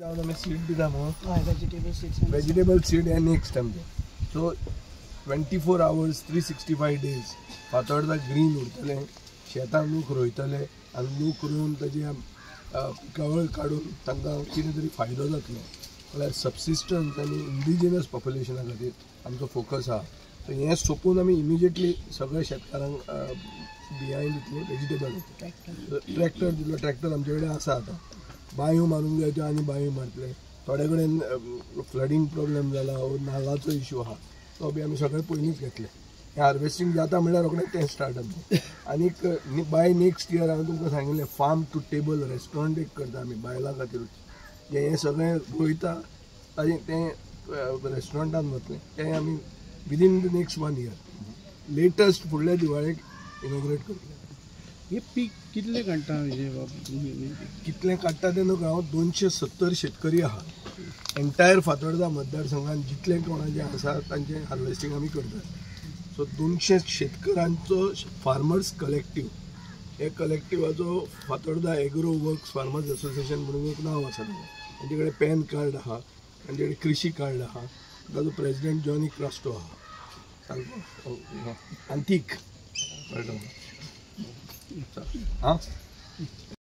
Seed दिता मग vegetable seed हे next आमचे सो 24 hours 365 days Fatorda green उरतले शेतां लोक रोयतले आनी लोक रोवन ताजे पिकावळ काडून तांकां कितें तरी फायदो जातलो म्हळ्यार सबसिस्टन्स आनी इंडिजिनस पॉप्युलेशना खातीर आमचो फोकस आहा सो हें सोंपून आमी इमिजिएटली सगळ्या शेतकारांक बियाण दितले वेजिटेबल ट्रॅक्टर दितलो ट्रॅक्टर आमचे कडेन आसा आतां बांयो मारूंक जाय त्यो आनी बांयो मारतले थोडे कडेन फ्लडींग प्रॉब्लेम जाला नाल्लाचो इशू आहा तो बी आमी सगळे पयलींच घेतले हें हार्वेस्टिंग जाता म्हणल्यार रोखडेंच तें स्टार्ट जातलें आनीक बाय नेक्स्ट इयर हांवें तुमकां सांगिल्लें फार्म टू टेबल रेस्टॉरंट एक करता आमी बायलां खातीर हें सगळें रोयता ताजें तें रेस्टॉरंटान वतलें तें आमी within the next 1 year latest फुडल्या दिवाळेक इनॉग्रेट करतले. हे पीक कितले काडटा कितले काडटा तें न्हू हांव 270 शेतकरी आहा एंटायर फातोर्डा मतदारसंघात जितले कोणाचे आसा तांचें हार्वेस्टिंग आमी करतात सो 200 शेतकऱ्यांचो फार्मर्स कलेक्टीव हे कलेक्टिवाचो Fatorda agro works farmers association म्हणून एक नांव आसा तांचे कडेन पॅन कार्ड आहा तांचे कडेन कृषी कार्ड आहा ताजो प्रेसिडेंट जॉनी क्रास्टो आहा सारको आंतीक कळटा हां